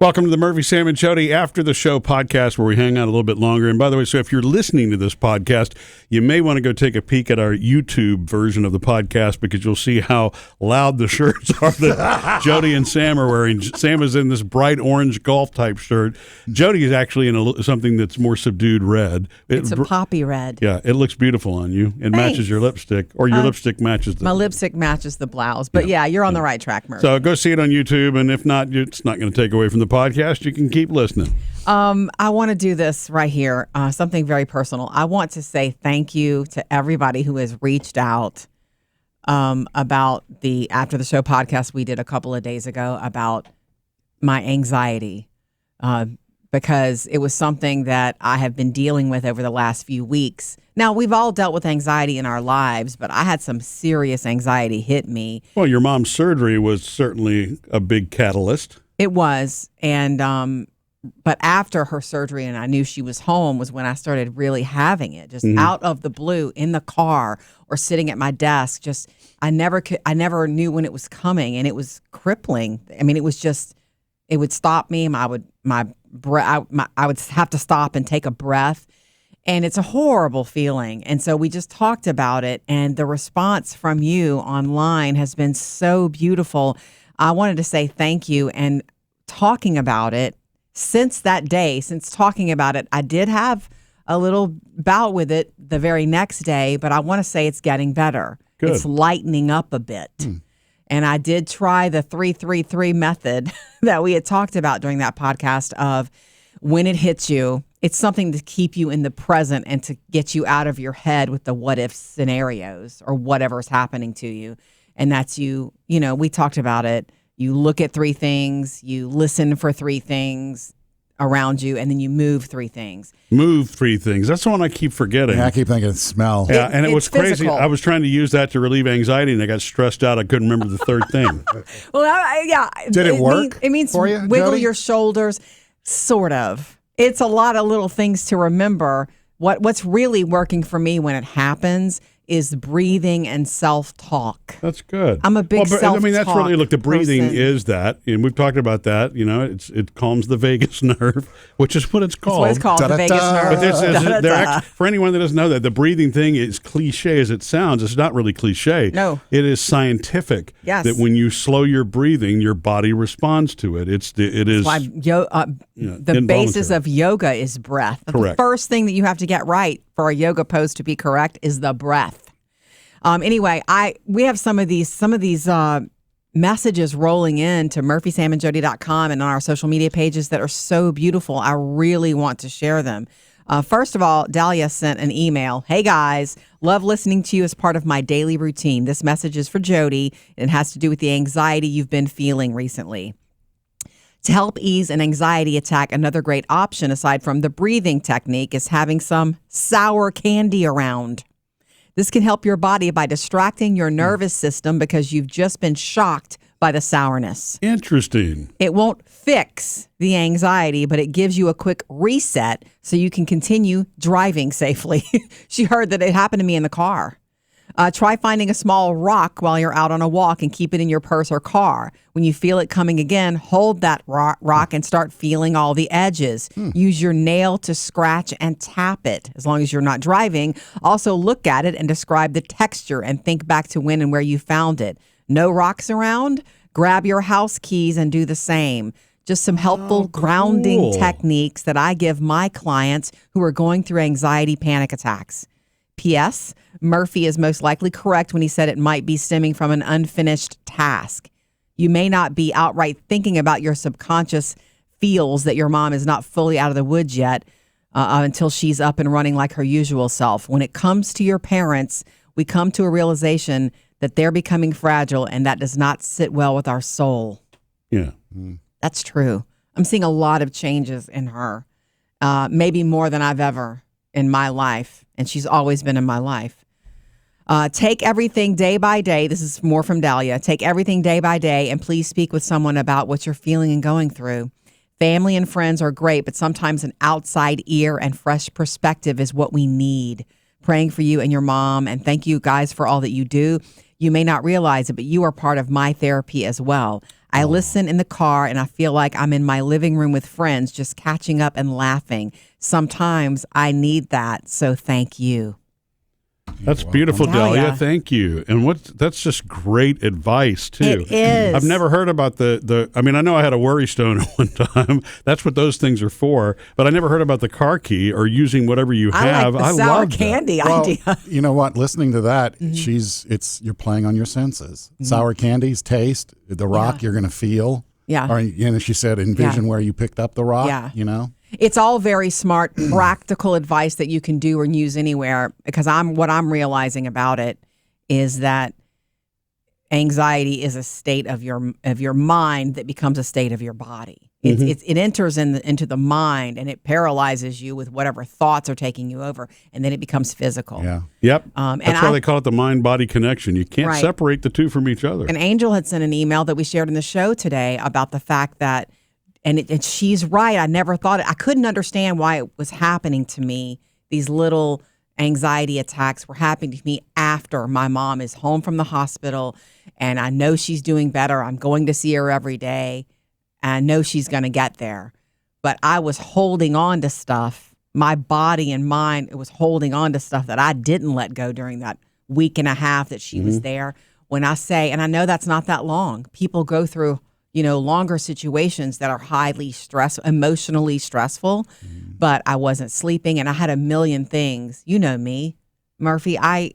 Welcome to the Murphy, Sam, and Jodi After the Show podcast, where we hang out a little bit longer. And by the way, so if you're listening to this podcast, you may want to go take a peek at our YouTube version of the podcast, because you'll see how loud the shirts are that Jodi and Sam are wearing. Sam is in this bright orange golf-type shirt. Jodi is actually in something that's more subdued red. It's a poppy red. Yeah, it looks beautiful on you. It matches your lipstick, or your lipstick matches the... My lipstick matches the blouse. But yeah, you're on the right track, Murphy. So go see it on YouTube, and if not, it's not going to take away from the podcast. You can keep listening. I want to do this right here, something very personal. I want to say thank you to everybody who has reached out about the After the Show podcast we did a couple of days ago about my anxiety, because it was something that I have been dealing with over the last few weeks. Now, we've all dealt with anxiety in our lives, but I had some serious anxiety hit me. Well, your mom's surgery was certainly a big catalyst. It was, and but after her surgery and I knew she was home was when I started really having it, just out of the blue, in the car or sitting at my desk. Just I never knew when it was coming, and it was crippling. I mean, it was just, it would stop me. I would have to stop and take a breath, and it's a horrible feeling. And so we just talked about it, and the response from you online has been so beautiful. I wanted to say thank you. And talking about it, since that day, since talking about it, I did have a little bout with it the very next day, but I want to say it's getting better. Good. It's lightening up a bit. And I did try the 3-3-3 method that we had talked about during that podcast of when it hits you, it's something to keep you in the present and to get you out of your head with the what if scenarios or whatever's happening to you. And that's we talked about it. You look at 3 things, you listen for 3 things around you, and then you move 3 things. Move 3 things. That's the one I keep forgetting. Yeah, I keep thinking smell. Yeah, and it was crazy. Physical. I was trying to use that to relieve anxiety, and I got stressed out. I couldn't remember the third thing. Well, yeah. Did it work It means for you, wiggle Jodi? your shoulders, sort of. It's a lot of little things to remember. What's really working for me when it happens is breathing and self-talk. That's good. I'm a big self-talk I mean, that's really, look, the breathing person. is that, and we've talked about that. It calms the vagus nerve, which is what it's called. That's what it's called, the vagus nerve. But for anyone that doesn't know that, the breathing thing is cliche as it sounds. It's not really cliche. No. It is scientific. Yes. That when you slow your breathing, your body responds to it. The basis of yoga is breath. Correct. The first thing that you have to get right for a yoga pose to be correct is the breath. Anyway, we have some of these messages rolling in to murphysamandjodi.com and on our social media pages that are so beautiful. I really want to share them. First of all, Dahlia sent an email. Hey guys, love listening to you as part of my daily routine. This message is for Jodi, and it has to do with the anxiety you've been feeling recently. To help ease an anxiety attack, another great option aside from the breathing technique is having some sour candy around. This can help your body by distracting your nervous system because you've just been shocked by the sourness. Interesting. It won't fix the anxiety, but it gives you a quick reset so you can continue driving safely. She heard that it happened to me in the car. Try finding a small rock while you're out on a walk and keep it in your purse or car. When you feel it coming again, hold that rock and start feeling all the edges. Use your nail to scratch and tap it as long as you're not driving. Also look at it and describe the texture and think back to when and where you found it. No rocks around? Grab your house keys and do the same. Just some helpful grounding techniques that I give my clients who are going through anxiety panic attacks. P.S. Murphy is most likely correct when he said it might be stemming from an unfinished task. You may not be outright thinking about your subconscious feels that your mom is not fully out of the woods yet until she's up and running like her usual self. When it comes to your parents, we come to a realization that they're becoming fragile, and that does not sit well with our soul. Yeah. That's true. I'm seeing a lot of changes in her, maybe more than I've ever in my life, and she's always been in my life. Take everything day by day. This is more from Dahlia. Take everything day by day, and please speak with someone about what you're feeling and going through. Family and friends are great, but sometimes an outside ear and fresh perspective is what we need. Praying for you and your mom, and thank you guys for all that you do. You may not realize it, but you are part of my therapy as well. I listen in the car and I feel like I'm in my living room with friends, just catching up and laughing. Sometimes I need that, so thank you. That's beautiful, Dahlia. Dahlia. Thank you. And that's just great advice too. It is. I've never heard about the. I mean, I know I had a worry stone at one time. That's what those things are for. But I never heard about the car key or using whatever you have. I like the sour love candy Well, idea. you know what? Listening to that, you're playing on your senses. Sour candies, taste, the rock you're going to feel. Yeah. Or, she said, envision where you picked up the rock. Yeah. It's all very smart, practical advice that you can do or use anywhere. Because what I'm realizing about it is that anxiety is a state of your mind that becomes a state of your body. It enters into the mind and it paralyzes you with whatever thoughts are taking you over, and then it becomes physical. Yeah. Yep. That's why they call it the mind-body connection. You can't separate the two from each other. And Angel had sent an email that we shared in the show today about the fact that, and she's right. I never thought I couldn't understand why it was happening to me. These little anxiety attacks were happening to me after my mom is home from the hospital, and I know she's doing better. I'm going to see her every day. And I know she's going to get there. But I was holding on to stuff. My body and mind, it was holding on to stuff that I didn't let go during that week and a half that she was there. When I say, and I know that's not that long, people go through, longer situations that are highly emotionally stressful, but I wasn't sleeping and I had a million things. You know me, Murphy, I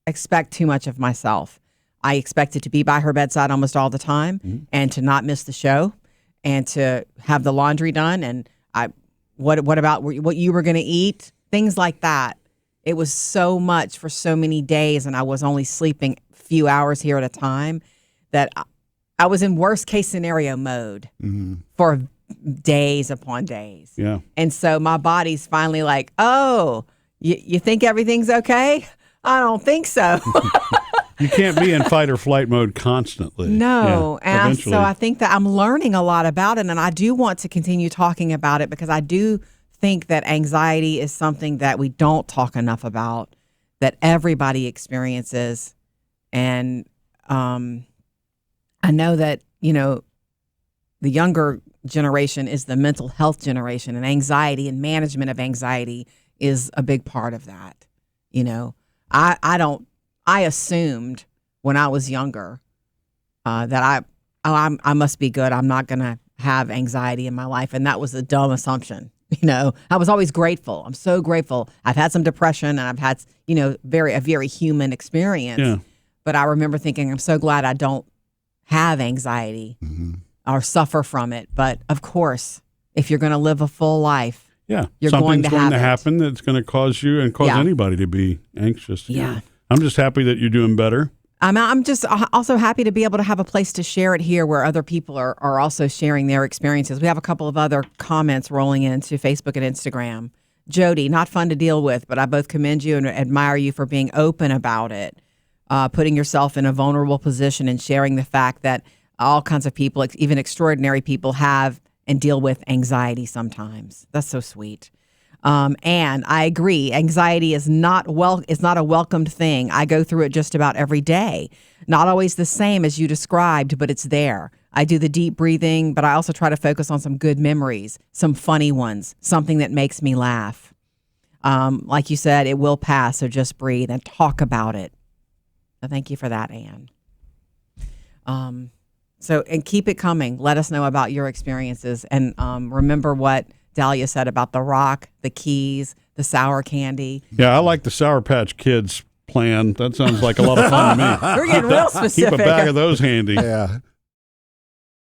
expect too much of myself. I expected to be by her bedside almost all the time and to not miss the show and to have the laundry done. And what about what you were going to eat? Things like that. It was so much for so many days, and I was only sleeping a few hours here at a time that I was in worst case scenario mode for days upon days. Yeah. And so my body's finally like, oh, you think everything's okay? I don't think so. You can't be in fight or flight mode constantly. No. Yeah, and so I think that I'm learning a lot about it, and I do want to continue talking about it because I do think that anxiety is something that we don't talk enough about, that everybody experiences. And I know that, the younger generation is the mental health generation, and anxiety and management of anxiety is a big part of that. I assumed when I was younger that I must be good. I'm not going to have anxiety in my life. And that was a dumb assumption. I was always grateful. I'm so grateful. I've had some depression and I've had, a very human experience. Yeah. But I remember thinking, I'm so glad I don't have anxiety or suffer from it. But of course, if you're going to live a full life, you're something's going to happen that's going to cause you and cause anybody to be anxious. Yeah. I'm just happy that you're doing better. I'm just also happy to be able to have a place to share it here where other people are also sharing their experiences. We have a couple of other comments rolling into Facebook and Instagram. Jodi, not fun to deal with, but I both commend you and admire you for being open about it, putting yourself in a vulnerable position and sharing the fact that all kinds of people, even extraordinary people, have and deal with anxiety sometimes. That's so sweet. And I agree, anxiety is not a welcomed thing. I go through it just about every day. Not always the same as you described, but it's there. I do the deep breathing, but I also try to focus on some good memories, some funny ones, something that makes me laugh. Like you said, it will pass, so just breathe and talk about it. So thank you for that, Anne. And keep it coming. Let us know about your experiences. And remember what Dahlia said about the rock, the keys, the sour candy. Yeah, I like the Sour Patch Kids plan. That sounds like a lot of fun to me. We're getting real specific. Keep a bag of those handy. Yeah.